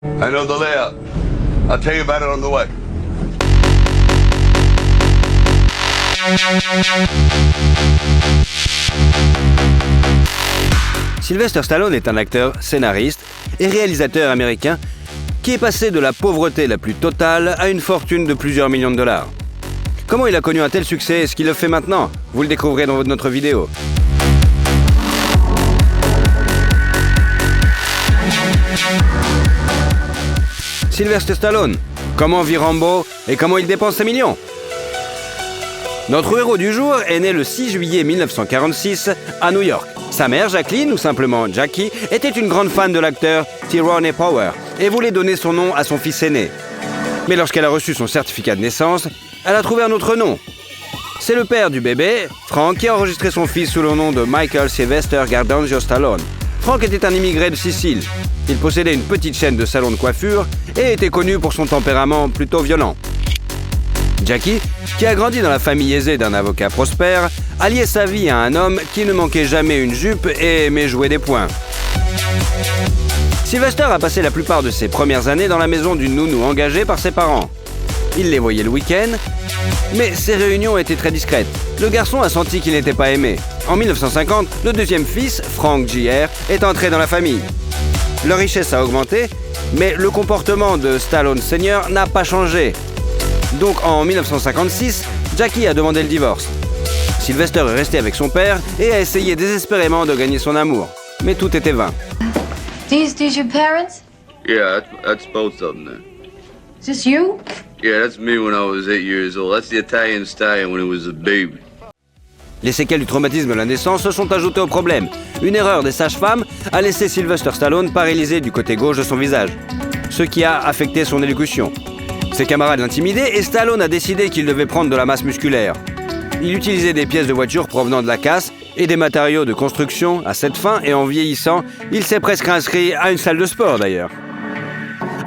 I know the layout. I'll tell you about it on the way. Sylvester Stallone est un acteur, scénariste et réalisateur américain qui est passé de la pauvreté la plus totale à une fortune de plusieurs millions de dollars. Comment il a connu un tel succès et ce qu'il le fait maintenant? Vous le découvrez dans notre vidéo. Sylvester Stallone, comment vit Rambo et comment il dépense ses millions? Notre héros du jour est né le 6 juillet 1946 à New York. Sa mère, Jacqueline, ou simplement Jackie, était une grande fan de l'acteur Tyrone Power et voulait donner son nom à son fils aîné. Mais lorsqu'elle a reçu son certificat de naissance, elle a trouvé un autre nom. C'est le père du bébé, Frank, qui a enregistré son fils sous le nom de Michael Sylvester Gardenzio Stallone. Frank était un immigré de Sicile. Il possédait une petite chaîne de salons de coiffure et était connu pour son tempérament plutôt violent. Jackie, qui a grandi dans la famille aisée d'un avocat prospère, a lié sa vie à un homme qui ne manquait jamais une jupe et aimait jouer des poings. Sylvester a passé la plupart de ses premières années dans la maison d'une nounou engagée par ses parents. Il les voyait le week-end, mais ses réunions étaient très discrètes. Le garçon a senti qu'il n'était pas aimé. En 1950, le deuxième fils, Frank Jr., est entré dans la famille. Leur richesse a augmenté, mais le comportement de Stallone Sr. n'a pas changé. Donc en 1956, Jackie a demandé le divorce. Sylvester est resté avec son père et a essayé désespérément de gagner son amour. Mais tout était vain. These your parents? Yeah, that's both of them then. Is this you? Yeah, that's me when I was 8 years old. That's the Italian stallion when he was a baby. Les séquelles du traumatisme de la naissance se sont ajoutées au problème. Une erreur des sages-femmes a laissé Sylvester Stallone paralysé du côté gauche de son visage, ce qui a affecté son élocution. Ses camarades l'intimidaient et Stallone a décidé qu'il devait prendre de la masse musculaire. Il utilisait des pièces de voiture provenant de la casse et des matériaux de construction à cette fin, et en vieillissant, il s'est presque inscrit à une salle de sport d'ailleurs.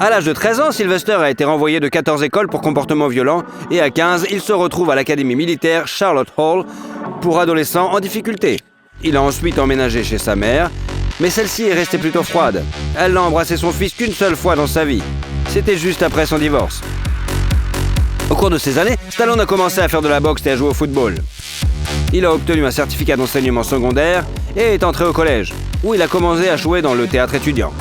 À l'âge de 13 ans, Sylvester a été renvoyé de 14 écoles pour comportement violent et à 15, il se retrouve à l'académie militaire Charlotte Hall pour adolescents en difficulté. Il a ensuite emménagé chez sa mère, mais celle-ci est restée plutôt froide. Elle n'a embrassé son fils qu'une seule fois dans sa vie. C'était juste après son divorce. Au cours de ces années, Stallone a commencé à faire de la boxe et à jouer au football. Il a obtenu un certificat d'enseignement secondaire et est entré au collège, où il a commencé à jouer dans le théâtre étudiant.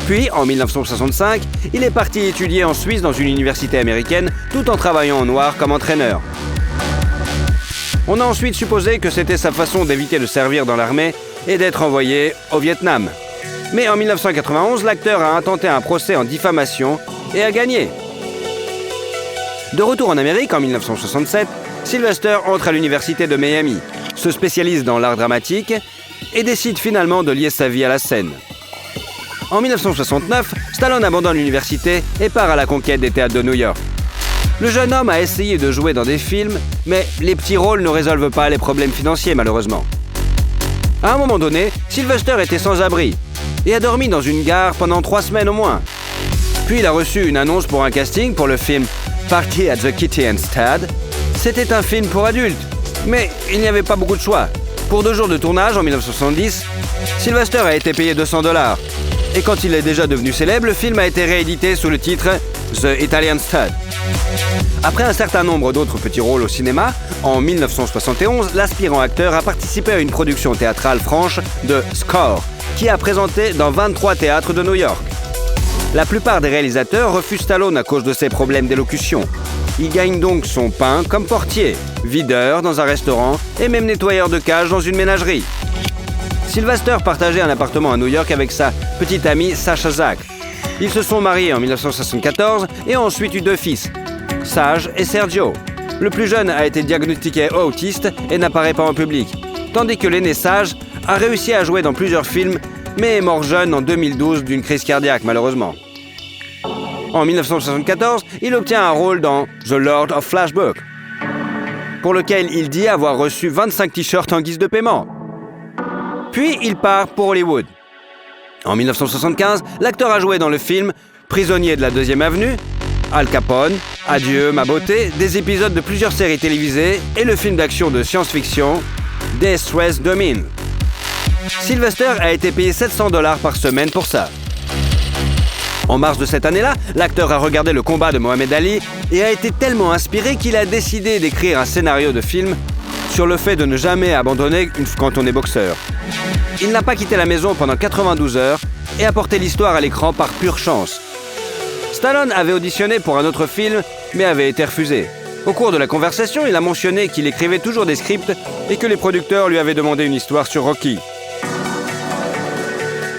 Puis, en 1965, il est parti étudier en Suisse dans une université américaine, tout en travaillant en noir comme entraîneur. On a ensuite supposé que c'était sa façon d'éviter de servir dans l'armée et d'être envoyé au Vietnam. Mais en 1991, l'acteur a intenté un procès en diffamation et a gagné. De retour en Amérique en 1967, Sylvester entre à l'université de Miami, se spécialise dans l'art dramatique et décide finalement de lier sa vie à la scène. En 1969, Stallone abandonne l'université et part à la conquête des théâtres de New York. Le jeune homme a essayé de jouer dans des films, mais les petits rôles ne résolvent pas les problèmes financiers malheureusement. À un moment donné, Sylvester était sans abri et a dormi dans une gare pendant 3 semaines au moins. Puis il a reçu une annonce pour un casting pour le film Party at the Kitty and Stad. C'était un film pour adultes, mais il n'y avait pas beaucoup de choix. Pour 2 jours de tournage en 1970, Sylvester a été payé $200. Et quand il est déjà devenu célèbre, le film a été réédité sous le titre The Italian Stud. Après un certain nombre d'autres petits rôles au cinéma, en 1971, l'aspirant acteur a participé à une production théâtrale franche de Score, qui a présenté dans 23 théâtres de New York. La plupart des réalisateurs refusent Stallone à cause de ses problèmes d'élocution. Il gagne donc son pain comme portier, videur dans un restaurant et même nettoyeur de cage dans une ménagerie. Sylvester partageait un appartement à New York avec sa petite amie Sasha Zack. Ils se sont mariés en 1974 et ont ensuite eu 2 fils, Sage et Sergio. Le plus jeune a été diagnostiqué autiste et n'apparaît pas en public, tandis que l'aîné Sage a réussi à jouer dans plusieurs films, mais est mort jeune en 2012 d'une crise cardiaque malheureusement. En 1974, il obtient un rôle dans The Lord of Flashback, pour lequel il dit avoir reçu 25 t-shirts en guise de paiement. Puis il part pour Hollywood. En 1975, l'acteur a joué dans le film Prisonnier de la 2e Avenue, Al Capone, Adieu ma beauté, des épisodes de plusieurs séries télévisées et le film d'action de science-fiction Death Stress Domine. Sylvester a été payé $700 par semaine pour ça. En mars de cette année-là, l'acteur a regardé le combat de Mohamed Ali et a été tellement inspiré qu'il a décidé d'écrire un scénario de film sur le fait de ne jamais abandonner quand on est boxeur. Il n'a pas quitté la maison pendant 92 heures et a porté l'histoire à l'écran par pure chance. Stallone avait auditionné pour un autre film, mais avait été refusé. Au cours de la conversation, il a mentionné qu'il écrivait toujours des scripts et que les producteurs lui avaient demandé une histoire sur Rocky.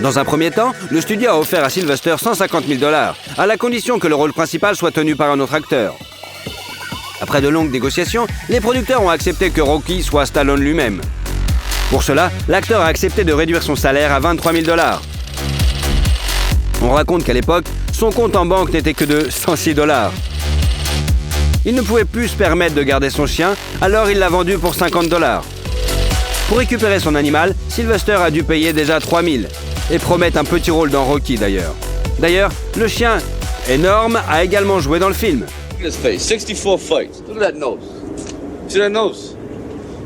Dans un premier temps, le studio a offert à Sylvester 150 000 $, à la condition que le rôle principal soit tenu par un autre acteur. Après de longues négociations, les producteurs ont accepté que Rocky soit Stallone lui-même. Pour cela, l'acteur a accepté de réduire son salaire à 23 000 $. On raconte qu'à l'époque, son compte en banque n'était que de 106 $. Il ne pouvait plus se permettre de garder son chien, alors il l'a vendu pour 50 $. Pour récupérer son animal, Sylvester a dû payer déjà 3 000 et promettre un petit rôle dans Rocky d'ailleurs. D'ailleurs, le chien énorme a également joué dans le film. Look at his face. 64 fights. Look at that nose. See that nose?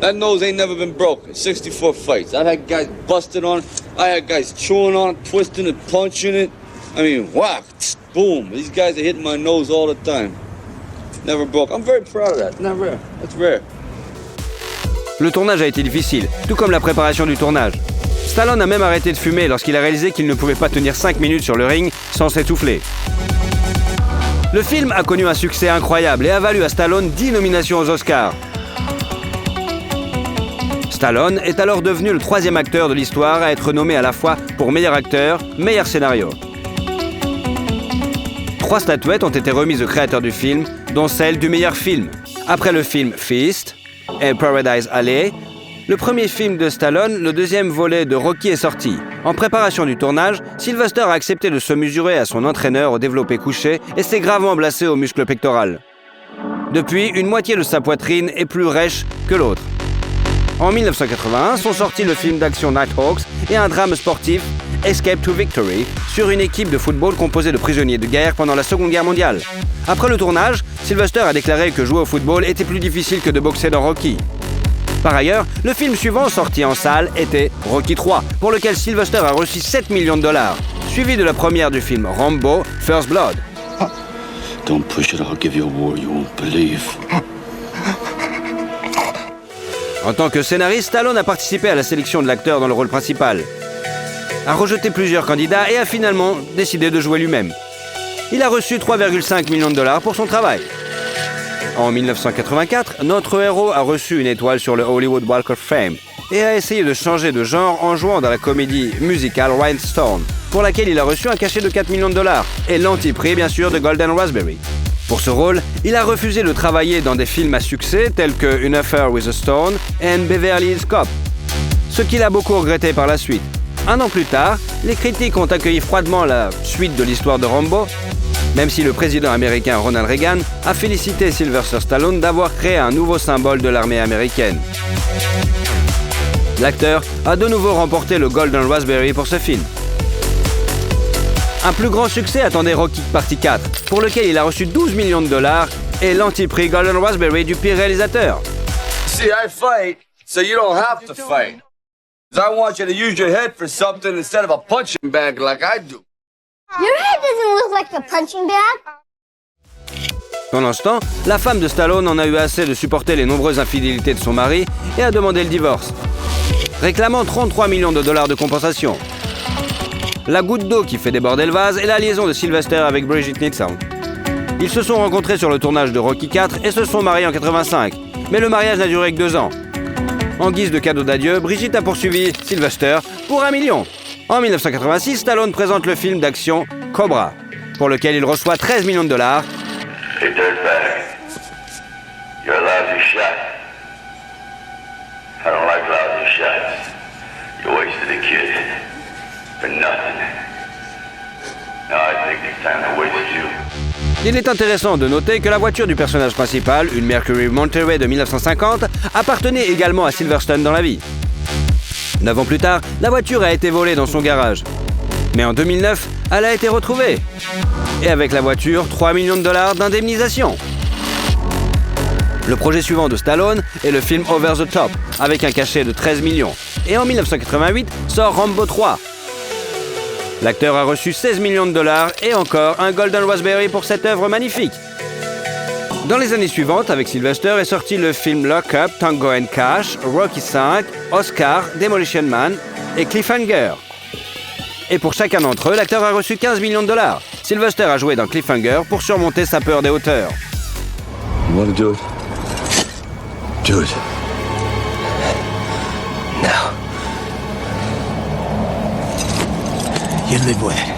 That nose ain't never been broken. 64 fights. I've had guys busted on it. I had guys chewing on it, twisting it, punching it. I mean, whack, boom. These guys are hitting my nose all the time. Never broke. I'm very proud of that. Not rare. That's rare. Le tournage a été difficile, tout comme la préparation du tournage. Stallone a même arrêté de fumer lorsqu'il a réalisé qu'il ne pouvait pas tenir 5 minutes sur le ring sans s'essouffler. Le film a connu un succès incroyable et a valu à Stallone 10 nominations aux Oscars. Stallone est alors devenu le 3e acteur de l'histoire à être nommé à la fois pour meilleur acteur, meilleur scénario. 3 statuettes ont été remises au créateur du film, dont celle du meilleur film. Après le film Feast et Paradise Alley, le premier film de Stallone, le 2e volet de Rocky est sorti. En préparation du tournage, Sylvester a accepté de se mesurer à son entraîneur au développé couché et s'est gravement blessé au muscle pectoral. Depuis, une moitié de sa poitrine est plus rêche que l'autre. En 1981 sont sortis le film d'action Nighthawks et un drame sportif, Escape to Victory, sur une équipe de football composée de prisonniers de guerre pendant la Seconde Guerre mondiale. Après le tournage, Sylvester a déclaré que jouer au football était plus difficile que de boxer dans Rocky. Par ailleurs, le film suivant sorti en salle était Rocky 3, pour lequel Sylvester a reçu 7 millions de $, suivi de la première du film Rambo, First Blood. Don't push it, I'll give you a war you won't believe. En tant que scénariste, Stallone a participé à la sélection de l'acteur dans le rôle principal, a rejeté plusieurs candidats et a finalement décidé de jouer lui-même. Il a reçu 3,5 millions de $ pour son travail. En 1984, notre héros a reçu une étoile sur le Hollywood Walk of Fame et a essayé de changer de genre en jouant dans la comédie musicale Rhinestone, pour laquelle il a reçu un cachet de 4 millions de $ et l'antiprix bien sûr de Golden Raspberry. Pour ce rôle, il a refusé de travailler dans des films à succès tels que An Affair with a Stone et Beverly Hills Cop, ce qu'il a beaucoup regretté par la suite. Un an plus tard, les critiques ont accueilli froidement la suite de l'histoire de Rambo, même si le président américain Ronald Reagan a félicité Sylvester Stallone d'avoir créé un nouveau symbole de l'armée américaine. L'acteur a de nouveau remporté le Golden Raspberry pour ce film. Un plus grand succès attendait Rocky Party 4, pour lequel il a reçu 12 millions de $ et l'antiprix Golden Raspberry du pire réalisateur. See, I fight, so you don't have to fight. I want you to use your head for something instead of a punching bag like I do. Your head doesn't look like a punching bag. Pendant ce temps, la femme de Stallone en a eu assez de supporter les nombreuses infidélités de son mari et a demandé le divorce, réclamant 33 millions de $ de compensation. La goutte d'eau qui fait déborder le vase est la liaison de Sylvester avec Brigitte Nielsen. Ils se sont rencontrés sur le tournage de Rocky IV et se sont mariés en 85, mais le mariage n'a duré que 2 ans. En guise de cadeau d'adieu, Brigitte a poursuivi Sylvester pour 1 million. En 1986, Stallone présente le film d'action Cobra, pour lequel il reçoit 13 millions de $. Hey, dirtbag. You're a lousy shot. I don't like lousy shots. You wasted a kid. For nothing. Now I think it's time to waste you. Il est intéressant de noter que la voiture du personnage principal, une Mercury Monterey de 1950, appartenait également à Silverstone dans la vie. 9 ans plus tard, la voiture a été volée dans son garage. Mais en 2009, elle a été retrouvée. Et avec la voiture, 3 millions de $ d'indemnisation. Le projet suivant de Stallone est le film Over the Top, avec un cachet de 13 millions. Et en 1988, sort Rambo 3. L'acteur a reçu 16 millions de dollars et encore un Golden Raspberry pour cette œuvre magnifique. Dans les années suivantes, avec Sylvester, est sorti le film Lock Up, Tango and Cash, Rocky V, Oscar, Demolition Man et Cliffhanger. Et pour chacun d'entre eux, l'acteur a reçu 15 millions de dollars. Sylvester a joué dans Cliffhanger pour surmonter sa peur des hauteurs. You want to do it? Do it. No. You live with it.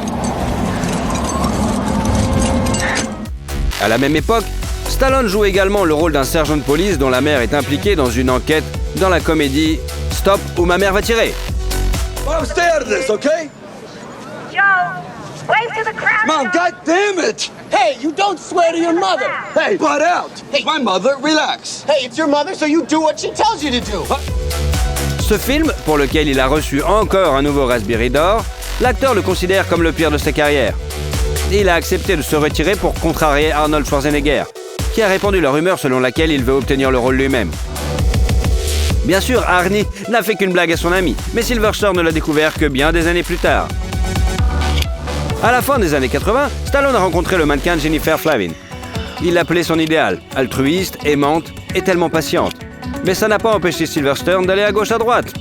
À la même époque, Stallone joue également le rôle d'un sergent de police dont la mère est impliquée dans une enquête dans la comédie Stop ou ma mère va tirer. Mom, stay out of this, okay? Joe, wave to the crowd. Mom, God damn it! Hey, you don't swear to your mother. Hey, butt out! Hey, my mother, relax. Hey, it's your mother, so you do what she tells you to do. Ce film, pour lequel il a reçu encore un nouveau Raspberry d'or, l'acteur le considère comme le pire de sa carrière. Et il a accepté de se retirer pour contrarier Arnold Schwarzenegger, qui a répandu la rumeur selon laquelle il veut obtenir le rôle lui-même. Bien sûr, Arnie n'a fait qu'une blague à son ami, mais Sylvester ne l'a découvert que bien des années plus tard. À la fin des années 80, Stallone a rencontré le mannequin Jennifer Flavin. Il l'appelait son idéal, altruiste, aimante et tellement patiente. Mais ça n'a pas empêché Sylvester d'aller à gauche à droite.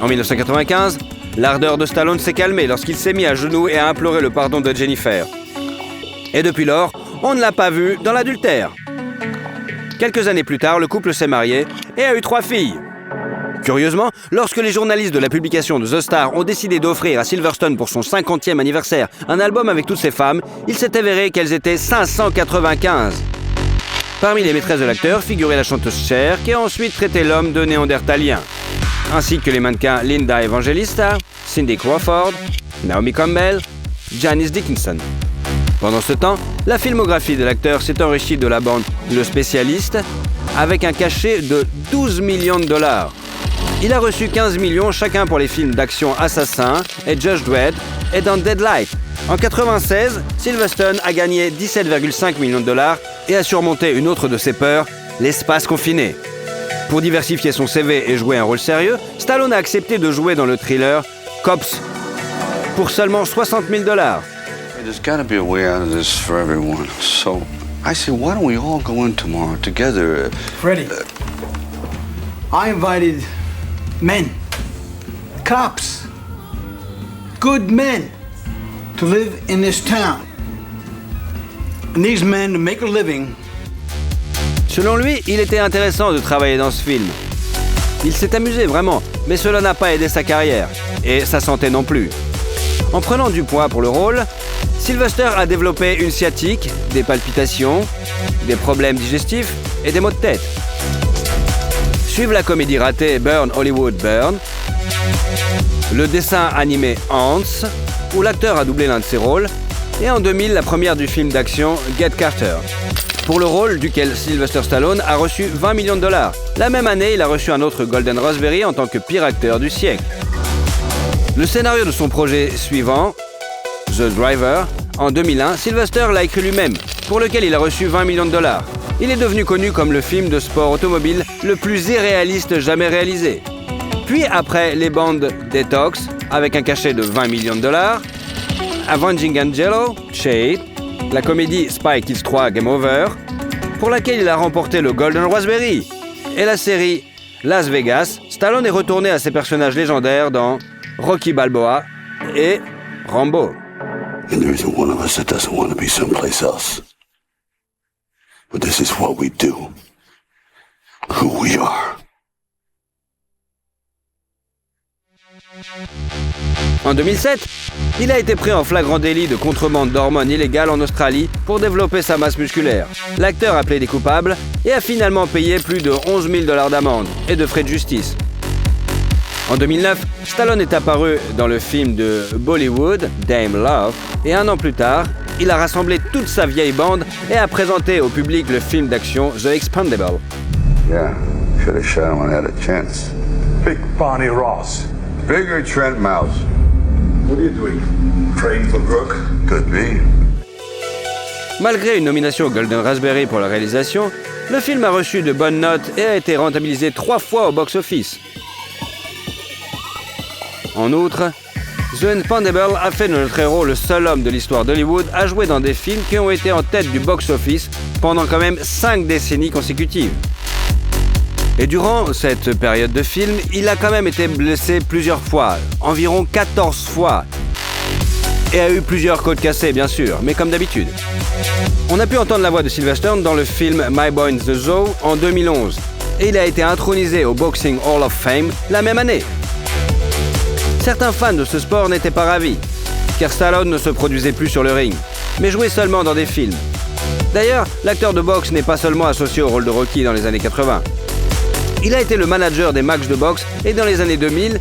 En 1995, l'ardeur de Stallone s'est calmée lorsqu'il s'est mis à genoux et a imploré le pardon de Jennifer. Et depuis lors, on ne l'a pas vu dans l'adultère. Quelques années plus tard, le couple s'est marié et a eu 3 filles. Curieusement, lorsque les journalistes de la publication de The Star ont décidé d'offrir à Silverstone pour son 50e anniversaire un album avec toutes ses femmes, il s'est avéré qu'elles étaient 595. Parmi les maîtresses de l'acteur figurait la chanteuse Cher, qui a ensuite traité l'homme de néandertalien, ainsi que les mannequins Linda Evangelista, Cindy Crawford, Naomi Campbell, Janice Dickinson. Pendant ce temps, la filmographie de l'acteur s'est enrichie de la bande Le Spécialiste, avec un cachet de 12 millions de dollars. Il a reçu 15 millions chacun pour les films d'action Assassin et Judge Dredd et dans Deadlight. En 1996, Sylvester a gagné 17,5 millions de dollars et a surmonté une autre de ses peurs, l'espace confiné. Pour diversifier son CV et jouer un rôle sérieux, Stallone a accepté de jouer dans le thriller Cops pour seulement 60 000 dollars. There's got to be a way out of this for everyone. So I say, why don't we all go in tomorrow together? Freddie, I invited men, cops, good men to live in this town. And these men to make a living. Selon lui, il était intéressant de travailler dans ce film. Il s'est amusé vraiment, mais cela n'a pas aidé sa carrière, et sa santé non plus. En prenant du poids pour le rôle, Sylvester a développé une sciatique, des palpitations, des problèmes digestifs et des maux de tête. Suivent la comédie ratée Burn Hollywood Burn, le dessin animé Ants, où l'acteur a doublé l'un de ses rôles, et en 2000, la première du film d'action Get Carter, pour le rôle duquel Sylvester Stallone a reçu 20 millions de dollars. La même année, il a reçu un autre Golden Raspberry en tant que pire acteur du siècle. Le scénario de son projet suivant, The Driver, en 2001, Sylvester l'a écrit lui-même, pour lequel il a reçu 20 millions de dollars. Il est devenu connu comme le film de sport automobile le plus irréaliste jamais réalisé. Puis après les bandes Detox, avec un cachet de 20 millions de dollars, Avenging Angelo, Shade, la comédie Spy Kids 3 Game Over, pour laquelle il a remporté le Golden Raspberry, et la série Las Vegas, Stallone est retourné à ses personnages légendaires dans Rocky Balboa et Rambo. And there isn't one of us that doesn't want to be someplace else. But this is what we do. Who we are. En 2007, il a été pris en flagrant délit de contrebande d'hormones illégales en Australie pour développer sa masse musculaire. L'acteur a plaidé coupable et a finalement payé plus de 11 000 dollars d'amende et de frais de justice. En 2009, Stallone est apparu dans le film de Bollywood, Dame Love, et un an plus tard, il a rassemblé toute sa vieille bande et a présenté au public le film d'action The Expendables. Yeah, should have shot him when I had a chance. Big Barney Ross. Bigger Trent Mouse. What are you doing? Praying for Brooke? Could be. Malgré une nomination au Golden Raspberry pour la réalisation, le film a reçu de bonnes notes et a été rentabilisé 3 fois au box-office. En outre, The Expendable a fait de notre héros le seul homme de l'histoire d'Hollywood à jouer dans des films qui ont été en tête du box-office pendant quand même 5 décennies consécutives. Et durant cette période de film, il a quand même été blessé plusieurs fois, environ 14 fois. Et a eu plusieurs côtes cassées, bien sûr, mais comme d'habitude. On a pu entendre la voix de Sylvester dans le film My Boy in the Zoo en 2011. Et il a été intronisé au Boxing Hall of Fame la même année. Certains fans de ce sport n'étaient pas ravis, car Stallone ne se produisait plus sur le ring, mais jouait seulement dans des films. D'ailleurs, l'acteur de boxe n'est pas seulement associé au rôle de Rocky dans les années 80. Il a été le manager des matchs de boxe et dans les années 2000,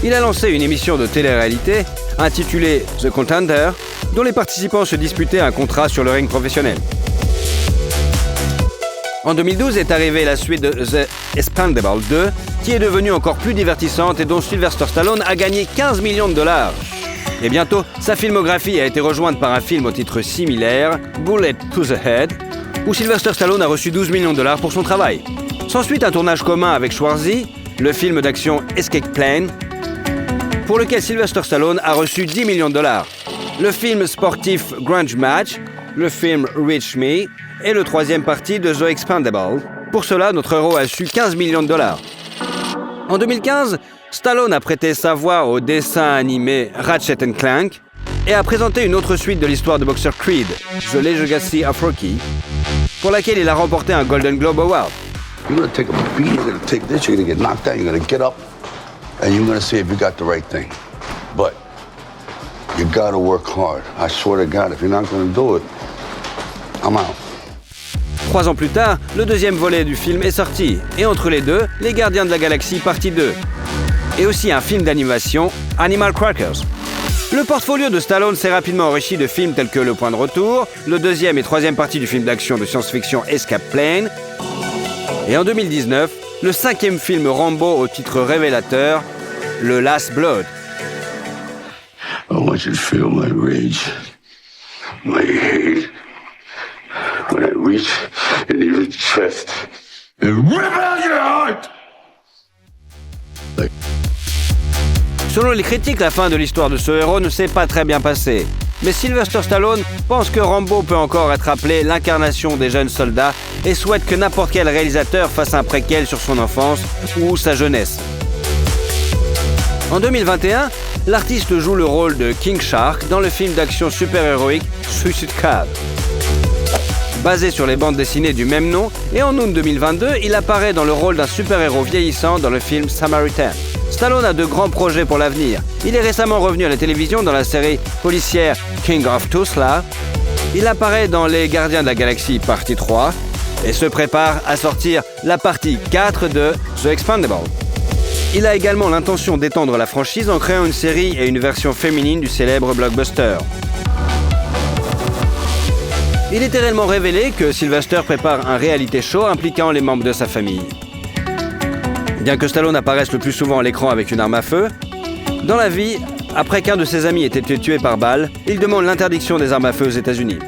il a lancé une émission de télé-réalité intitulée The Contender, dont les participants se disputaient un contrat sur le ring professionnel. En 2012 est arrivée la suite de The Expendable 2, qui est devenue encore plus divertissante et dont Sylvester Stallone a gagné 15 millions de dollars. Et bientôt, sa filmographie a été rejointe par un film au titre similaire, Bullet to the Head, où Sylvester Stallone a reçu 12 millions de dollars pour son travail. S'ensuit un tournage commun avec Schwarzy, le film d'action Escape Plan, pour lequel Sylvester Stallone a reçu 10 millions de dollars. Le film sportif Grudge Match, le film Reach Me et le troisième partie de The Expendable. Pour cela, notre héros a su 15 millions de dollars. En 2015, Stallone a prêté sa voix au dessin animé Ratchet & Clank et a présenté une autre suite de l'histoire de boxeur Creed, The Legacy of Rocky, pour laquelle il a remporté un Golden Globe Award. You're gonna take a beat, you're gonna take this, you're gonna get knocked down, you're gonna get up, and you're gonna see if you got the right thing. But you gotta work hard. I swear to God, if you're not gonna do it, I'm out. 3 ans plus tard, le deuxième volet du film est sorti, et entre les deux, Les Gardiens de la Galaxie partie 2. Et aussi un film d'animation, Animal Crackers. Le portfolio de Stallone s'est rapidement enrichi de films tels que Le Point de Retour, le deuxième et troisième partie du film d'action de science-fiction Escape Plan, et en 2019, le 5e film Rambo au titre révélateur, The Last Blood. I want you to feel my rage, my hate, when I reach into your chest and rip out your heart. Selon les critiques, la fin de l'histoire de ce héros ne s'est pas très bien passée. Mais Sylvester Stallone pense que Rambo peut encore être appelé l'incarnation des jeunes soldats et souhaite que n'importe quel réalisateur fasse un préquel sur son enfance ou sa jeunesse. En 2021, l'artiste joue le rôle de King Shark dans le film d'action super-héroïque Suicide Squad. Basé sur les bandes dessinées du même nom, et en août 2022, il apparaît dans le rôle d'un super-héros vieillissant dans le film Samaritan. Stallone a de grands projets pour l'avenir. Il est récemment revenu à la télévision dans la série policière King of Tulsa. Il apparaît dans Les Gardiens de la Galaxie partie 3 et se prépare à sortir la partie 4 de The Expendable. Il a également l'intention d'étendre la franchise en créant une série et une version féminine du célèbre blockbuster. Il est réellement révélé que Sylvester prépare un reality show impliquant les membres de sa famille. Bien que Stallone apparaisse le plus souvent à l'écran avec une arme à feu, dans la vie, après qu'un de ses amis ait été tué par balle, il demande l'interdiction des armes à feu aux États-Unis.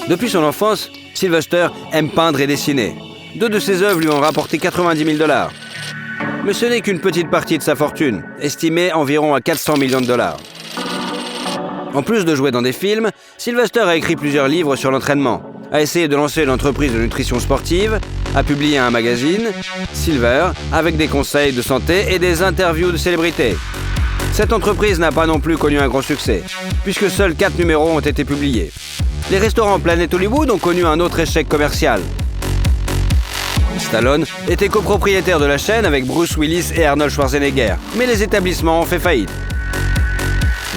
Depuis son enfance, Sylvester aime peindre et dessiner. 2 de ses œuvres lui ont rapporté 90 000 $. Mais ce n'est qu'une petite partie de sa fortune, estimée environ à 400 millions de $. En plus de jouer dans des films, Sylvester a écrit plusieurs livres sur l'entraînement, a essayé de lancer une entreprise de nutrition sportive, a publié un magazine, Silver, avec des conseils de santé et des interviews de célébrités. Cette entreprise n'a pas non plus connu un grand succès, puisque seuls 4 numéros ont été publiés. Les restaurants Planet Hollywood ont connu un autre échec commercial. Stallone était copropriétaire de la chaîne avec Bruce Willis et Arnold Schwarzenegger, mais les établissements ont fait faillite.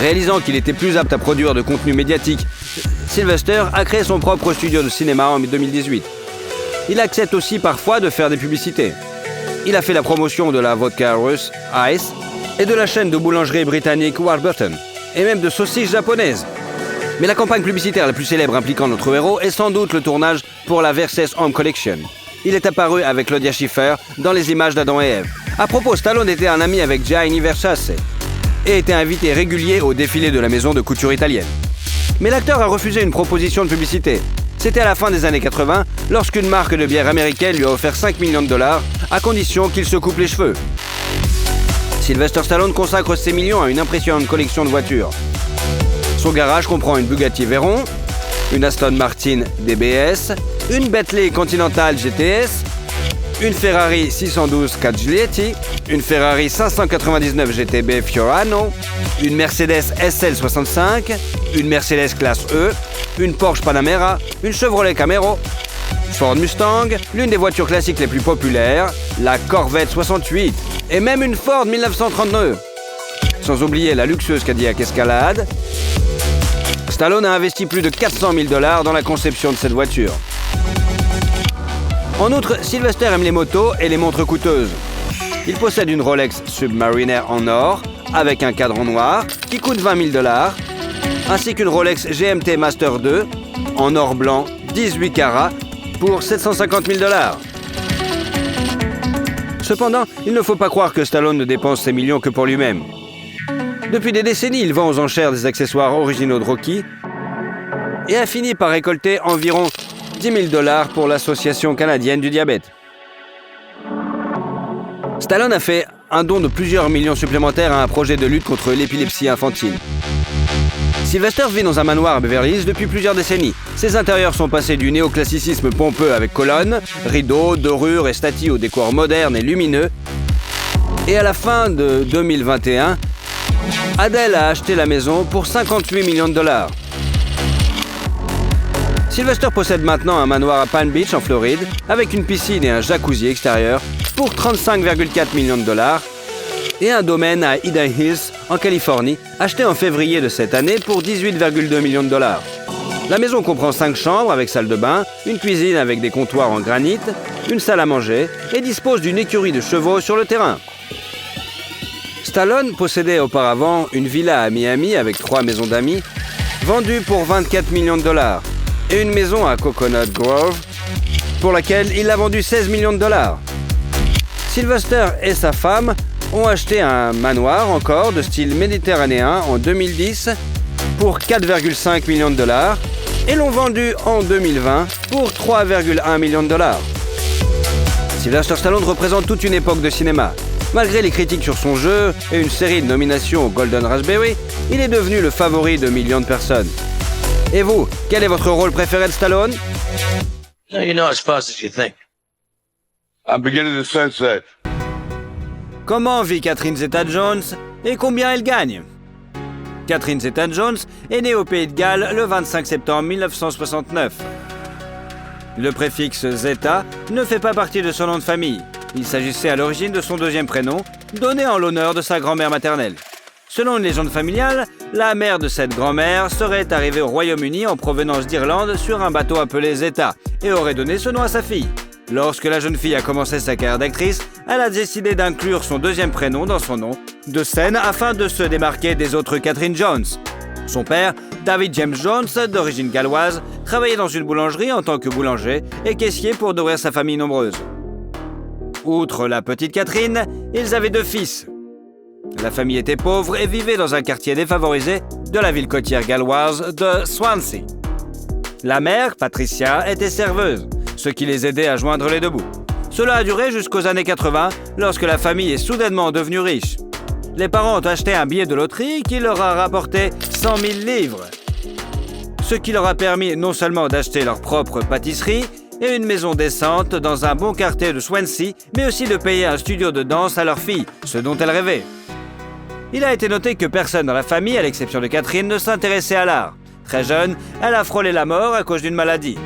Réalisant qu'il était plus apte à produire de contenu médiatique, Sylvester a créé son propre studio de cinéma en 2018. Il accepte aussi parfois de faire des publicités. Il a fait la promotion de la vodka russe Ice et de la chaîne de boulangerie britannique Warburton, et même de saucisses japonaises. Mais la campagne publicitaire la plus célèbre impliquant notre héros est sans doute le tournage pour la Versace Home Collection. Il est apparu avec Claudia Schiffer dans les images d'Adam et Ève. À propos, Stallone était un ami avec Gianni Versace et était invité régulier au défilé de la maison de couture italienne. Mais l'acteur a refusé une proposition de publicité. C'était à la fin des années 80, lorsqu'une marque de bière américaine lui a offert 5 millions de $, à condition qu'il se coupe les cheveux. Sylvester Stallone consacre ses millions à une impressionnante collection de voitures. Son garage comprend une Bugatti Veyron, une Aston Martin DBS, une Bentley Continental GTS, une Ferrari 612 Caglieti, une Ferrari 599 GTB Fiorano, une Mercedes SL65, une Mercedes classe E, une Porsche Panamera, une Chevrolet Camaro, Ford Mustang, l'une des voitures classiques les plus populaires, la Corvette 68 et même une Ford 1932. Sans oublier la luxueuse Cadillac Escalade. Stallone a investi plus de 400 000 $ dans la conception de cette voiture. En outre, Sylvester aime les motos et les montres coûteuses. Il possède une Rolex Submariner en or, avec un cadran noir, qui coûte 20 000 $, ainsi qu'une Rolex GMT Master 2, en or blanc, 18 carats, pour 750 000 $. Cependant, il ne faut pas croire que Stallone ne dépense ses millions que pour lui-même. Depuis des décennies, il vend aux enchères des accessoires originaux de Rocky et a fini par récolter environ 10 000 $ pour l'Association canadienne du diabète. Stallone a fait un don de plusieurs millions supplémentaires à un projet de lutte contre l'épilepsie infantile. Sylvester vit dans un manoir à Beverly Hills depuis plusieurs décennies. Ses intérieurs sont passés du néoclassicisme pompeux avec colonnes, rideaux, dorures et statues au décor moderne et lumineux. Et à la fin de 2021, Adele a acheté la maison pour 58 millions $. Sylvester possède maintenant un manoir à Palm Beach en Floride avec une piscine et un jacuzzi extérieur pour 35,4 millions $. Et un domaine à Hidden Hills, en Californie, acheté en février de cette année pour 18,2 millions $. La maison comprend 5 chambres avec salle de bain, une cuisine avec des comptoirs en granit, une salle à manger et dispose d'une écurie de chevaux sur le terrain. Stallone possédait auparavant une villa à Miami avec 3 maisons d'amis, vendue pour 24 millions $, et une maison à Coconut Grove, pour laquelle il a vendu 16 millions $. Sylvester et sa femme ont acheté un manoir encore de style méditerranéen en 2010 pour 4,5 millions $, et l'ont vendu en 2020 pour 3,1 millions $. Sylvester Stallone représente toute une époque de cinéma. Malgré les critiques sur son jeu et une série de nominations au Golden Raspberry, il est devenu le favori de millions de personnes. Et vous, quel est votre rôle préféré de Stallone? No, you're not as fast as you think. I'm beginning to sense that. Comment vit Catherine Zeta-Jones et combien elle gagne? Catherine Zeta-Jones est née au Pays de Galles le 25 septembre 1969. Le préfixe Zeta ne fait pas partie de son nom de famille. Il s'agissait à l'origine de son deuxième prénom, donné en l'honneur de sa grand-mère maternelle. Selon une légende familiale, la mère de cette grand-mère serait arrivée au Royaume-Uni en provenance d'Irlande sur un bateau appelé Zeta et aurait donné ce nom à sa fille. Lorsque la jeune fille a commencé sa carrière d'actrice, elle a décidé d'inclure son deuxième prénom dans son nom de scène afin de se démarquer des autres Catherine Jones. Son père, David James Jones, d'origine galloise, travaillait dans une boulangerie en tant que boulanger et caissier pour nourrir sa famille nombreuse. Outre la petite Catherine, ils avaient 2 fils. La famille était pauvre et vivait dans un quartier défavorisé de la ville côtière galloise de Swansea. La mère, Patricia, était serveuse, ce qui les aidait à joindre les deux bouts. Cela a duré jusqu'aux années 80, lorsque la famille est soudainement devenue riche. Les parents ont acheté un billet de loterie qui leur a rapporté 100 000 livres, ce qui leur a permis non seulement d'acheter leur propre pâtisserie et une maison décente dans un bon quartier de Swansea, mais aussi de payer un studio de danse à leur fille, ce dont elle rêvait. Il a été noté que personne dans la famille, à l'exception de Catherine, ne s'intéressait à l'art. Très jeune, elle a frôlé la mort à cause d'une maladie.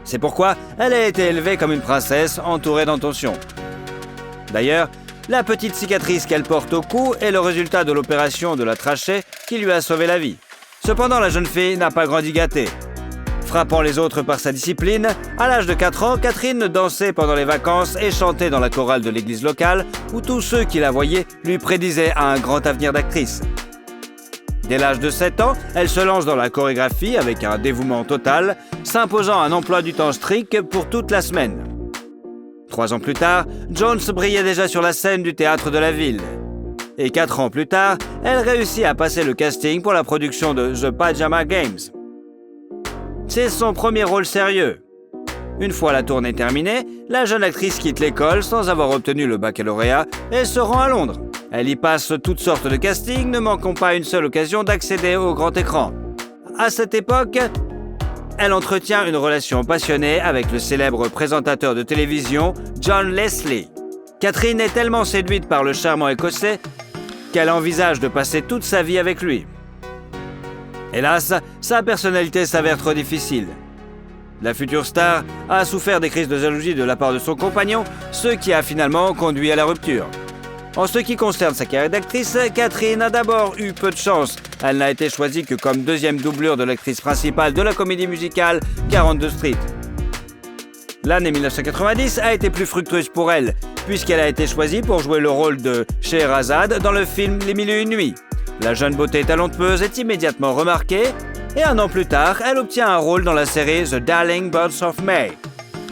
C'est pourquoi elle a été élevée comme une princesse entourée d'intentions. D'ailleurs, la petite cicatrice qu'elle porte au cou est le résultat de l'opération de la trachée qui lui a sauvé la vie. Cependant, la jeune fille n'a pas grandi gâtée. Frappant les autres par sa discipline, à l'âge de 4 ans, Catherine dansait pendant les vacances et chantait dans la chorale de l'église locale où tous ceux qui la voyaient lui prédisaient un grand avenir d'actrice. Dès l'âge de 7 ans, elle se lance dans la chorégraphie avec un dévouement total, s'imposant un emploi du temps strict pour toute la semaine. 3 ans plus tard, Jones brillait déjà sur la scène du théâtre de la ville. Et 4 ans plus tard, elle réussit à passer le casting pour la production de The Pajama Games. C'est son premier rôle sérieux. Une fois la tournée terminée, la jeune actrice quitte l'école sans avoir obtenu le baccalauréat et se rend à Londres. Elle y passe toutes sortes de castings, ne manquant pas une seule occasion d'accéder au grand écran. À cette époque, elle entretient une relation passionnée avec le célèbre présentateur de télévision John Leslie. Catherine est tellement séduite par le charmant écossais qu'elle envisage de passer toute sa vie avec lui. Hélas, sa personnalité s'avère trop difficile. La future star a souffert des crises de jalousie de la part de son compagnon, ce qui a finalement conduit à la rupture. En ce qui concerne sa carrière d'actrice, Catherine a d'abord eu peu de chance. Elle n'a été choisie que comme deuxième doublure de l'actrice principale de la comédie musicale 42 Street. L'année 1990 a été plus fructueuse pour elle, puisqu'elle a été choisie pour jouer le rôle de Scheherazade dans le film Les Mille et une nuits. La jeune beauté talentueuse est immédiatement remarquée, et un an plus tard, elle obtient un rôle dans la série The Darling Birds of May.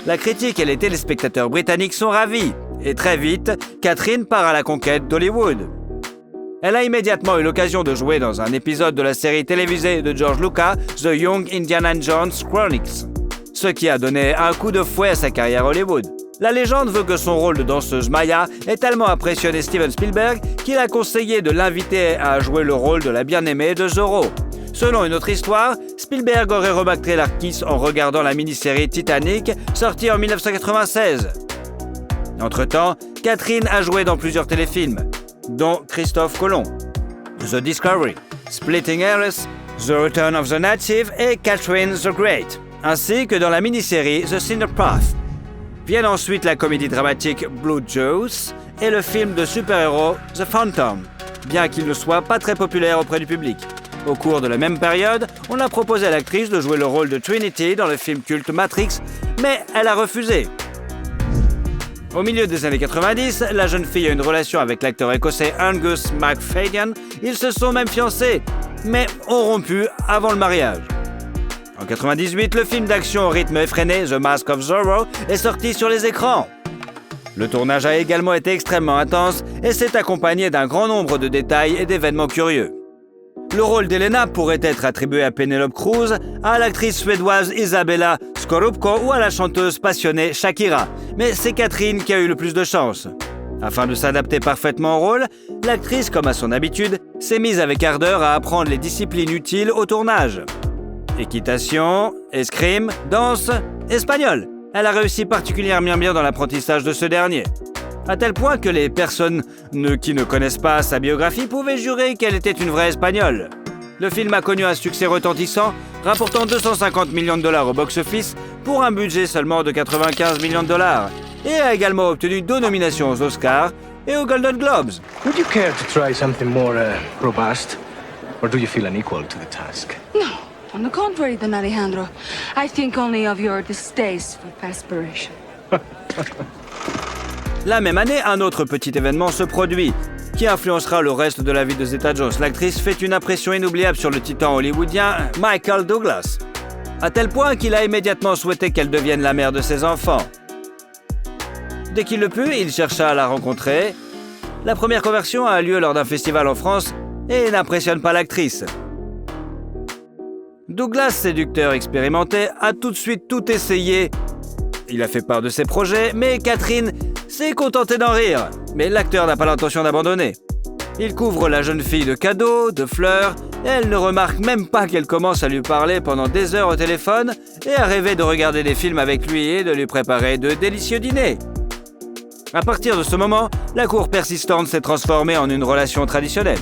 La critique et les téléspectateurs britanniques sont ravis, et très vite, Catherine part à la conquête d'Hollywood. Elle a immédiatement eu l'occasion de jouer dans un épisode de la série télévisée de George Lucas, The Young Indiana Jones Chronicles, ce qui a donné un coup de fouet à sa carrière Hollywood. La légende veut que son rôle de danseuse Maya ait tellement impressionné Steven Spielberg qu'il a conseillé de l'inviter à jouer le rôle de la bien-aimée de Zorro. Selon une autre histoire, Spielberg aurait remarqué l'artiste en regardant la mini-série Titanic, sortie en 1996. Entre-temps, Catherine a joué dans plusieurs téléfilms, dont Christophe Colomb, The Discovery, Splitting Hairs, The Return of the Native et Catherine the Great, ainsi que dans la mini-série The Cinder Path. Viennent ensuite la comédie dramatique Blue Juice et le film de super-héros The Phantom, bien qu'il ne soit pas très populaire auprès du public. Au cours de la même période, on a proposé à l'actrice de jouer le rôle de Trinity dans le film culte Matrix, mais elle a refusé. Au milieu des années 90, la jeune fille a une relation avec l'acteur écossais Angus MacFadyen. Ils se sont même fiancés, mais ont rompu avant le mariage. En 98, le film d'action au rythme effréné The Mask of Zorro est sorti sur les écrans. Le tournage a également été extrêmement intense et s'est accompagné d'un grand nombre de détails et d'événements curieux. Le rôle d'Elena pourrait être attribué à Penelope Cruz, à l'actrice suédoise Isabella Scorupco ou à la chanteuse passionnée Shakira. Mais c'est Catherine qui a eu le plus de chance. Afin de s'adapter parfaitement au rôle, l'actrice, comme à son habitude, s'est mise avec ardeur à apprendre les disciplines utiles au tournage. Équitation, escrime, danse, espagnol. Elle a réussi particulièrement bien dans l'apprentissage de ce dernier. À tel point que les personnes qui ne connaissent pas sa biographie pouvaient jurer qu'elle était une vraie espagnole. Le film a connu un succès retentissant, rapportant 250 millions de dollars au box-office pour un budget seulement de 95 millions de dollars, et a également obtenu 2 nominations aux Oscars et aux Golden Globes. Would you care to try something more robust? Or do you feel unequal to the task? No, on the contrary, Don Alejandro. I think only of your distaste for perspiration. La même année, un autre petit événement se produit, qui influencera le reste de la vie de Zeta-Jones. L'actrice fait une impression inoubliable sur le titan hollywoodien Michael Douglas, à tel point qu'il a immédiatement souhaité qu'elle devienne la mère de ses enfants. Dès qu'il le put, il chercha à la rencontrer. La première conversion a lieu lors d'un festival en France et n'impressionne pas l'actrice. Douglas, séducteur expérimenté, a tout de suite tout essayé. Il a fait part de ses projets, mais Catherine s'est contentée d'en rire. Mais l'acteur n'a pas l'intention d'abandonner. Il couvre la jeune fille de cadeaux, de fleurs, et elle ne remarque même pas qu'elle commence à lui parler pendant des heures au téléphone et à rêver de regarder des films avec lui et de lui préparer de délicieux dîners. À partir de ce moment, la cour persistante s'est transformée en une relation traditionnelle.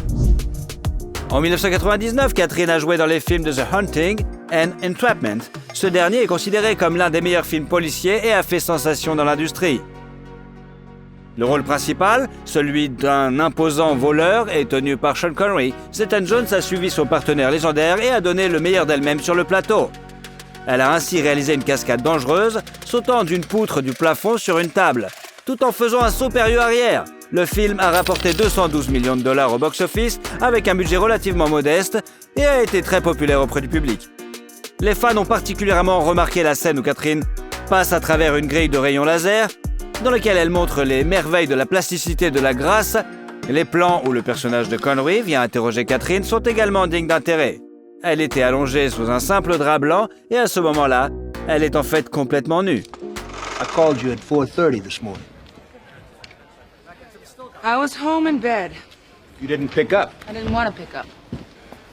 En 1999, Catherine a joué dans les films de The Hunting and Entrapment. Ce dernier est considéré comme l'un des meilleurs films policiers et a fait sensation dans l'industrie. Le rôle principal, celui d'un imposant voleur, est tenu par Sean Connery. Zeta-Jones a suivi son partenaire légendaire et a donné le meilleur d'elle-même sur le plateau. Elle a ainsi réalisé une cascade dangereuse, sautant d'une poutre du plafond sur une table, tout en faisant un saut périlleux arrière. Le film a rapporté 212 millions de dollars au box-office avec un budget relativement modeste et a été très populaire auprès du public. Les fans ont particulièrement remarqué la scène où Catherine passe à travers une grille de rayons laser dans laquelle elle montre les merveilles de la plasticité et de la grâce. Les plans où le personnage de Connery vient interroger Catherine sont également dignes d'intérêt. Elle était allongée sous un simple drap blanc et à ce moment-là, elle est en fait complètement nue. I called you at 4:30 this morning. I was home in bed. You didn't pick up. I didn't want to pick up.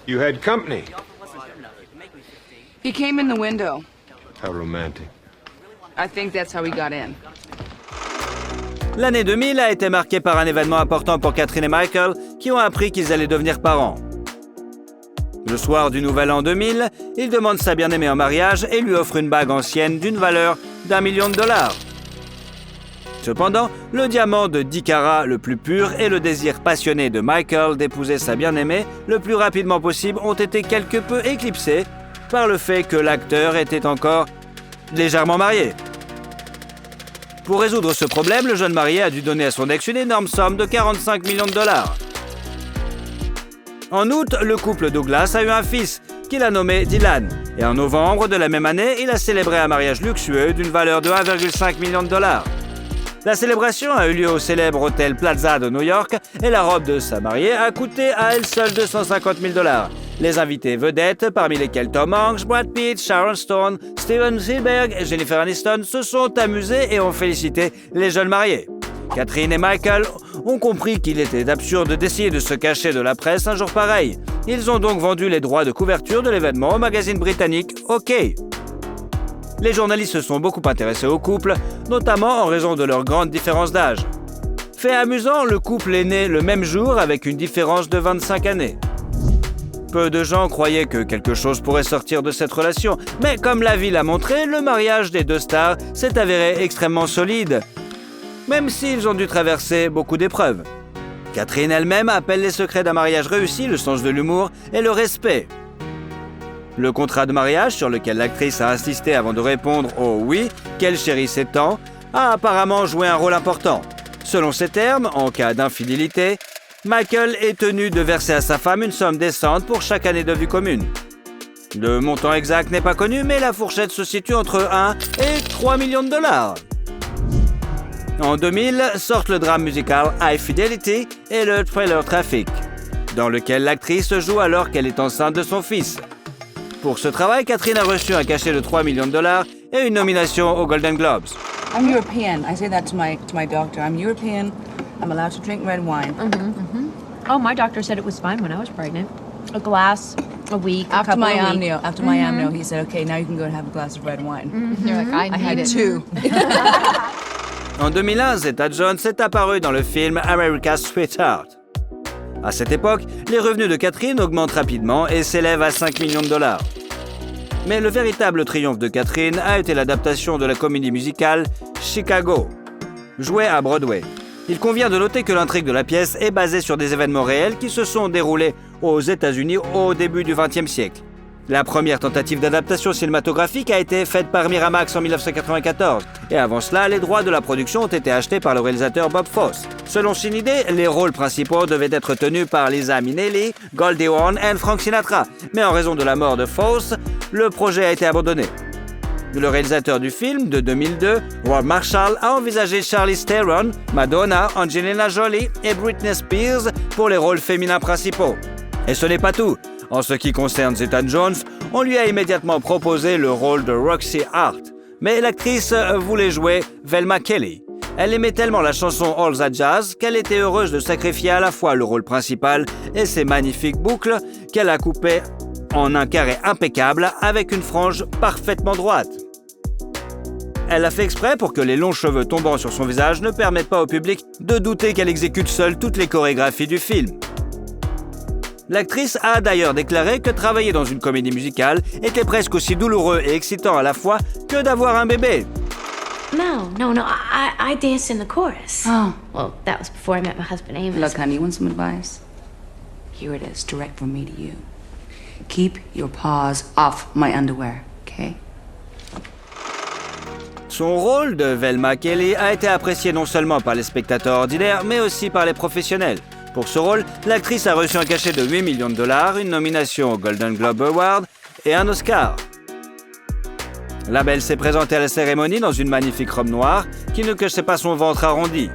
You had company. He came in the window. How romantic. I think that's how he got in. L'année 2000 a été marquée par un événement important pour Catherine et Michael, qui ont appris qu'ils allaient devenir parents. Le soir du Nouvel An 2000, il demande sa bien-aimée en mariage et lui offre une bague ancienne d'une valeur d'1 million de dollars. Cependant, le diamant de 10 carats le plus pur et le désir passionné de Michael d'épouser sa bien-aimée le plus rapidement possible ont été quelque peu éclipsés par le fait que l'acteur était encore légèrement marié. Pour résoudre ce problème, le jeune marié a dû donner à son ex une énorme somme de 45 millions de dollars. En août, le couple Douglas a eu un fils, qu'il a nommé Dylan. Et en novembre de la même année, il a célébré un mariage luxueux d'une valeur de 1,5 million de dollars. La célébration a eu lieu au célèbre hôtel Plaza de New York et la robe de sa mariée a coûté à elle seule 250 000 dollars. Les invités vedettes, parmi lesquels Tom Hanks, Brad Pitt, Sharon Stone, Steven Spielberg et Jennifer Aniston, se sont amusés et ont félicité les jeunes mariés. Catherine et Michael ont compris qu'il était absurde d'essayer de se cacher de la presse un jour pareil. Ils ont donc vendu les droits de couverture de l'événement au magazine britannique OK. Les journalistes se sont beaucoup intéressés au couple, notamment en raison de leur grande différence d'âge. Fait amusant, le couple est né le même jour avec une différence de 25 années. Peu de gens croyaient que quelque chose pourrait sortir de cette relation, mais comme la vie l'a montré, le mariage des deux stars s'est avéré extrêmement solide, même s'ils ont dû traverser beaucoup d'épreuves. Catherine elle-même appelle les secrets d'un mariage réussi le sens de l'humour et le respect. Le contrat de mariage, sur lequel l'actrice a insisté avant de répondre au « oui » qu'elle chérissait tant, a apparemment joué un rôle important. Selon ces termes, en cas d'infidélité, Michael est tenu de verser à sa femme une somme décente pour chaque année de vie commune. Le montant exact n'est pas connu, mais la fourchette se situe entre 1 et 3 millions de dollars. En 2000, sortent le drame musical High Fidelity et le thriller Traffic, dans lequel l'actrice joue alors qu'elle est enceinte de son fils. Pour ce travail, Catherine a reçu un cachet de 3 millions de dollars et une nomination aux Golden Globes. I'm European. I say that to my doctor. I'm European. I'm allowed to drink red wine. Oh, my doctor said it was fine when I was pregnant. A glass a week, a After couple my a week. amnio, he said, "Okay, now you can go and have a glass of red wine." You're like, I had need it. two. En 2001, Zeta Jones est apparue dans le film America's Sweetheart. À cette époque, les revenus de Catherine augmentent rapidement et s'élèvent à 5 millions de dollars. Mais le véritable triomphe de Catherine a été l'adaptation de la comédie musicale Chicago, jouée à Broadway. Il convient de noter que l'intrigue de la pièce est basée sur des événements réels qui se sont déroulés aux États-Unis au début du XXe siècle. La première tentative d'adaptation cinématographique a été faite par Miramax en 1994, et avant cela, les droits de la production ont été achetés par le réalisateur Bob Fosse. Selon son idée, les rôles principaux devaient être tenus par Liza Minnelli, Goldie Hawn et Frank Sinatra, mais en raison de la mort de Fosse, le projet a été abandonné. Le réalisateur du film, de 2002, Rob Marshall, a envisagé Charlize Theron, Madonna, Angelina Jolie et Britney Spears pour les rôles féminins principaux. Et ce n'est pas tout. En ce qui concerne Zeta Jones, on lui a immédiatement proposé le rôle de Roxy Hart. Mais l'actrice voulait jouer Velma Kelly. Elle aimait tellement la chanson All That Jazz qu'elle était heureuse de sacrifier à la fois le rôle principal et ses magnifiques boucles qu'elle a coupées en un carré impeccable avec une frange parfaitement droite. Elle a fait exprès pour que les longs cheveux tombant sur son visage ne permettent pas au public de douter qu'elle exécute seule toutes les chorégraphies du film. L'actrice a d'ailleurs déclaré que travailler dans une comédie musicale était presque aussi douloureux et excitant à la fois que d'avoir un bébé. No. I danced in the chorus. Oh. Well, that was before I met my husband Amos. Look, honey, you want some advice? Here it is, direct from me to you. Keep your paws off my underwear, okay? Son rôle de Velma Kelly a été apprécié non seulement par les spectateurs ordinaires, mais aussi par les professionnels. Pour ce rôle, l'actrice a reçu un cachet de 8 millions de dollars, une nomination au Golden Globe Award et un Oscar. La belle s'est présentée à la cérémonie dans une magnifique robe noire qui ne cachait pas son ventre arrondi.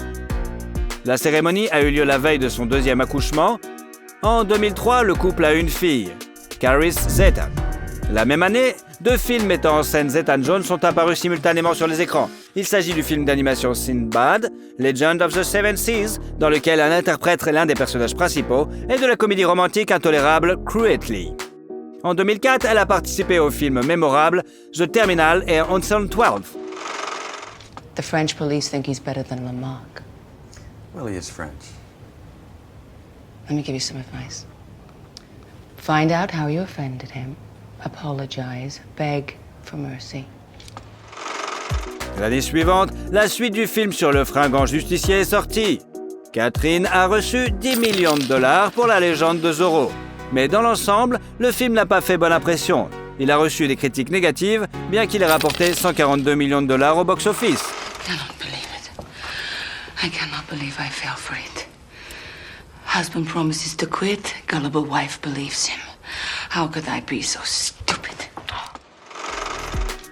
La cérémonie a eu lieu la veille de son deuxième accouchement. En 2003, le couple a une fille, Caris Zeta. La même année, 2 films mettant en scène Zeta-Jones sont apparus simultanément sur les écrans. Il s'agit du film d'animation Sinbad, Legend of the Seven Seas, dans lequel elle interprète l'un des personnages principaux, et de la comédie romantique intolérable Cruelty. En 2004, elle a participé au film mémorable The Terminal et Ocean 12. The French police think he's better than Lamarck. Well, he is French. Let me give you some advice. Find out how you offended him. Apologize. Beg for mercy. L'année suivante, la suite du film sur le fringant justicier est sortie. Catherine a reçu 10 millions de dollars pour la légende de Zorro. Mais dans l'ensemble, le film n'a pas fait bonne impression. Il a reçu des critiques négatives, bien qu'il ait rapporté 142 millions de dollars au box-office. I cannot believe I fell for it. Husband promises to quit, gullible wife believes him. How could I be so stupid?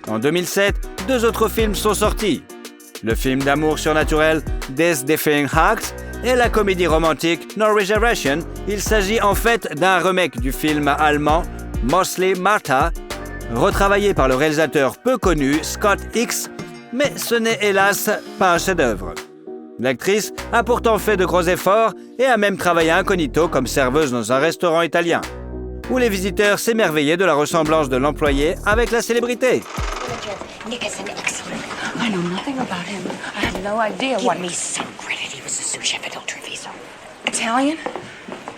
En 2007, 2 autres films sont sortis. Le film d'amour surnaturel Death Defying Acts et la comédie romantique No Reservation. Il s'agit en fait d'un remake du film allemand Mostly Martha, retravaillé par le réalisateur peu connu Scott Hicks, mais ce n'est hélas pas un chef-d'œuvre. L'actrice a pourtant fait de gros efforts et a même travaillé incognito comme serveuse dans un restaurant italien, où les visiteurs s'émerveillaient de la ressemblance de l'employé avec la célébrité. Nick is an excellent. I know nothing about him. I had no idea what... Give me some credit. He was a sous chef at Il Treviso. Italian?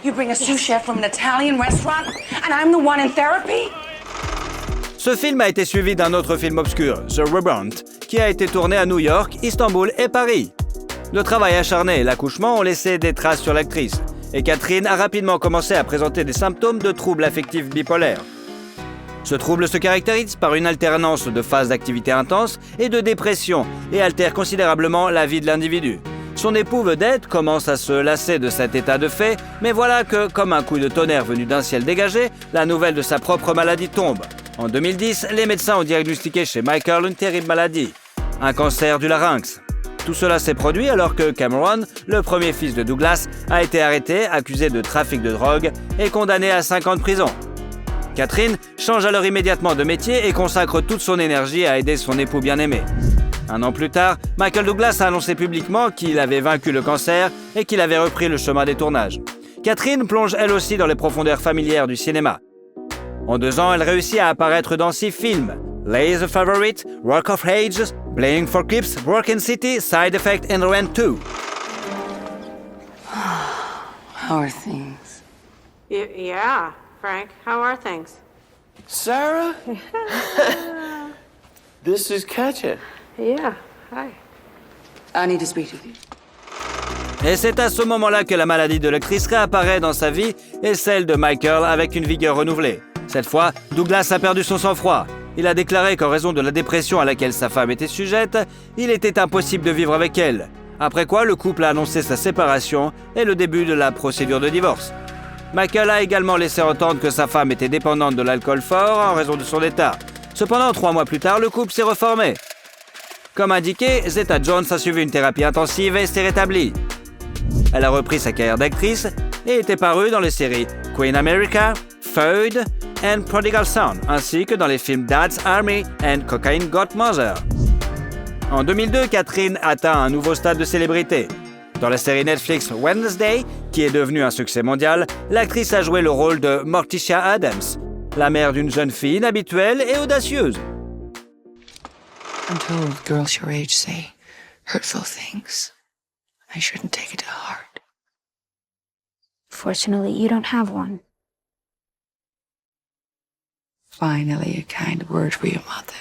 You bring a sous chef from an Italian restaurant, and I'm the one in therapy? Ce film a été suivi d'un autre film obscur, The Rebound, qui a été tourné à New York, Istanbul et Paris. Le travail acharné et l'accouchement ont laissé des traces sur l'actrice, et Catherine a rapidement commencé à présenter des symptômes de troubles affectifs bipolaires. Ce trouble se caractérise par une alternance de phases d'activité intense et de dépression et altère considérablement la vie de l'individu. Son époux vedette commence à se lasser de cet état de fait, mais voilà que, comme un coup de tonnerre venu d'un ciel dégagé, la nouvelle de sa propre maladie tombe. En 2010, les médecins ont diagnostiqué chez Michael une terrible maladie, un cancer du larynx. Tout cela s'est produit alors que Cameron, le premier fils de Douglas, a été arrêté, accusé de trafic de drogue et condamné à 5 ans de prison. Catherine change alors immédiatement de métier et consacre toute son énergie à aider son époux bien-aimé. Un an plus tard, Michael Douglas a annoncé publiquement qu'il avait vaincu le cancer et qu'il avait repris le chemin des tournages. Catherine plonge elle aussi dans les profondeurs familières du cinéma. En 2 ans, elle réussit à apparaître dans 6 films. Lay the Favorite, Rock of Ages, Playing for Keeps, Broken City, Side Effect and Rent 2. How are things? Yeah, Frank. How are things? Sarah? This is Katja. Yeah. Hi. I need to speak to you. Et c'est à ce moment-là que la maladie de l'actrice réapparaît dans sa vie et celle de Michael avec une vigueur renouvelée. Cette fois, Douglas a perdu son sang-froid. Il a déclaré qu'en raison de la dépression à laquelle sa femme était sujette, il était impossible de vivre avec elle. Après quoi, le couple a annoncé sa séparation et le début de la procédure de divorce. Michael a également laissé entendre que sa femme était dépendante de l'alcool fort en raison de son état. Cependant, 3 mois plus tard, le couple s'est reformé. Comme indiqué, Zeta-Jones a suivi une thérapie intensive et s'est rétablie. Elle a repris sa carrière d'actrice et était parue dans les séries Queen America, Feud and Prodigal Son, ainsi que dans les films Dad's Army and Cocaine Godmother. En 2002, Catherine atteint un nouveau stade de célébrité. Dans la série Netflix Wednesday, qui est devenue un succès mondial, l'actrice a joué le rôle de Morticia Adams, la mère d'une jeune fille inhabituelle et audacieuse. I'm told girls your age say hurtful things. I shouldn't take it to heart. Fortunately, you don't have one. Finally, a kind word for your mother.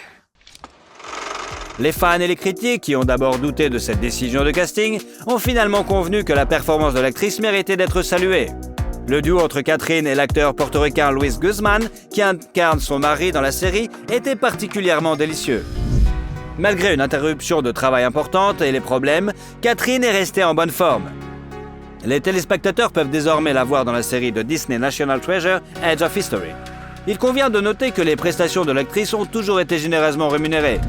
Les fans et les critiques, qui ont d'abord douté de cette décision de casting, ont finalement convenu que la performance de l'actrice méritait d'être saluée. Le duo entre Catherine et l'acteur portoricain Luis Guzman, qui incarne son mari dans la série, était particulièrement délicieux. Malgré une interruption de travail importante et les problèmes, Catherine est restée en bonne forme. Les téléspectateurs peuvent désormais la voir dans la série de Disney National Treasure, Edge of History. Il convient de noter que les prestations de l'actrice ont toujours été généreusement rémunérées.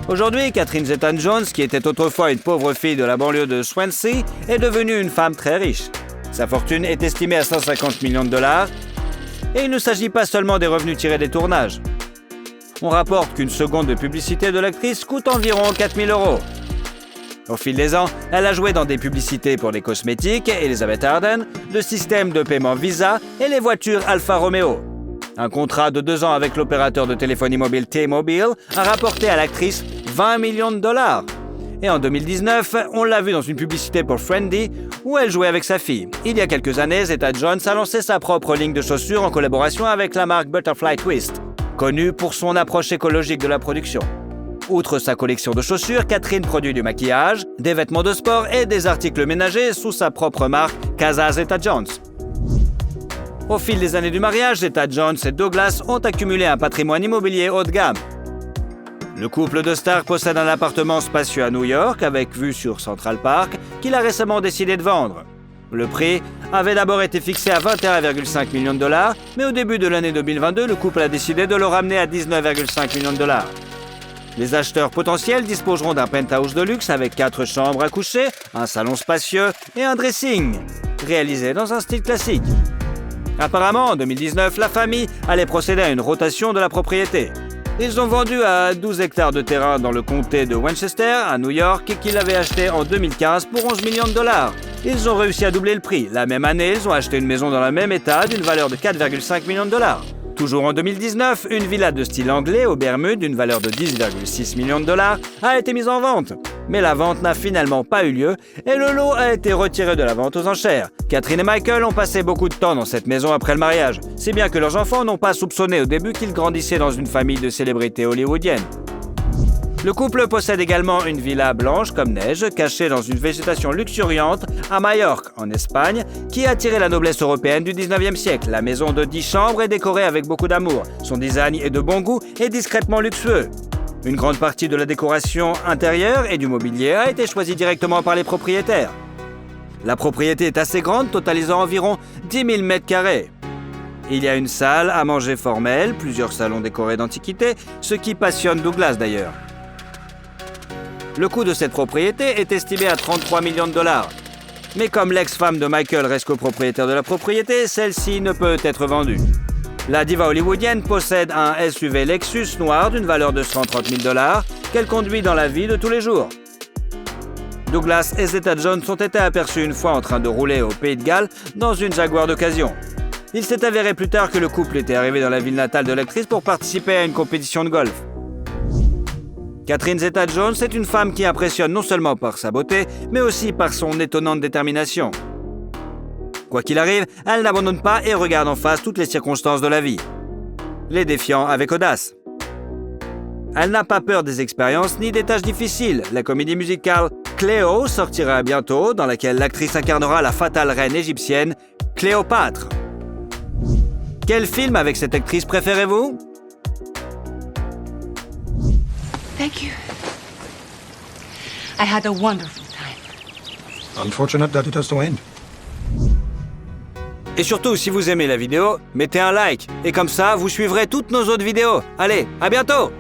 Aujourd'hui, Catherine Zeta-Jones, qui était autrefois une pauvre fille de la banlieue de Swansea, est devenue une femme très riche. Sa fortune est estimée à 150 millions de dollars. Et il ne s'agit pas seulement des revenus tirés des tournages. On rapporte qu'une seconde de publicité de l'actrice coûte environ 4 000 €. Au fil des ans, elle a joué dans des publicités pour les cosmétiques Elizabeth Arden, le système de paiement Visa et les voitures Alfa Romeo. Un contrat de 2 ans avec l'opérateur de téléphonie mobile T-Mobile a rapporté à l'actrice 20 millions de $. Et en 2019, on l'a vue dans une publicité pour Friendly où elle jouait avec sa fille. Il y a quelques années, Zeta Jones a lancé sa propre ligne de chaussures en collaboration avec la marque Butterfly Twist, connue pour son approche écologique de la production. Outre sa collection de chaussures, Catherine produit du maquillage, des vêtements de sport et des articles ménagers sous sa propre marque Casa Zeta Jones. Au fil des années du mariage, Zeta Jones et Douglas ont accumulé un patrimoine immobilier haut de gamme. Le couple de stars possède un appartement spacieux à New York avec vue sur Central Park qu'il a récemment décidé de vendre. Le prix avait d'abord été fixé à 21,5 millions de $, mais au début de l'année 2022, le couple a décidé de le ramener à 19,5 millions de $. Les acheteurs potentiels disposeront d'un penthouse de luxe avec 4 chambres à coucher, un salon spacieux et un dressing, réalisé dans un style classique. Apparemment, en 2019, la famille allait procéder à une rotation de la propriété. Ils ont vendu à 12 hectares de terrain dans le comté de Westchester, à New York, qu'ils avaient acheté en 2015 pour 11 millions de $. Ils ont réussi à doubler le prix. La même année, ils ont acheté une maison dans le même état d'une valeur de 4,5 millions de $. Toujours en 2019, une villa de style anglais aux Bermudes d'une valeur de 10,6 millions de $, a été mise en vente. Mais la vente n'a finalement pas eu lieu et le lot a été retiré de la vente aux enchères. Catherine et Michael ont passé beaucoup de temps dans cette maison après le mariage, si bien que leurs enfants n'ont pas soupçonné au début qu'ils grandissaient dans une famille de célébrités hollywoodiennes. Le couple possède également une villa blanche comme neige, cachée dans une végétation luxuriante à Majorque, en Espagne, qui a attiré la noblesse européenne du 19e siècle. La maison de 10 chambres est décorée avec beaucoup d'amour. Son design est de bon goût et discrètement luxueux. Une grande partie de la décoration intérieure et du mobilier a été choisie directement par les propriétaires. La propriété est assez grande, totalisant environ 10 000 m². Il y a une salle à manger formelle, plusieurs salons décorés d'antiquités, ce qui passionne Douglas d'ailleurs. Le coût de cette propriété est estimé à 33 millions de $. Mais comme l'ex-femme de Michael reste copropriétaire de la propriété, celle-ci ne peut être vendue. La diva hollywoodienne possède un SUV Lexus noir d'une valeur de 130 000 $ qu'elle conduit dans la vie de tous les jours. Douglas et Zeta Jones ont été aperçus une fois en train de rouler au Pays de Galles dans une Jaguar d'occasion. Il s'est avéré plus tard que le couple était arrivé dans la ville natale de l'actrice pour participer à une compétition de golf. Catherine Zeta-Jones est une femme qui impressionne non seulement par sa beauté, mais aussi par son étonnante détermination. Quoi qu'il arrive, elle n'abandonne pas et regarde en face toutes les circonstances de la vie, les défiant avec audace. Elle n'a pas peur des expériences ni des tâches difficiles. La comédie musicale Cléo sortira bientôt, dans laquelle l'actrice incarnera la fatale reine égyptienne Cléopâtre. Quel film avec cette actrice préférez-vous ? Thank you. I had a wonderful time. Unfortunate that it has to end. Et surtout, si vous aimez la vidéo, mettez un like. Et comme ça, vous suivrez toutes nos autres vidéos. Allez, à bientôt!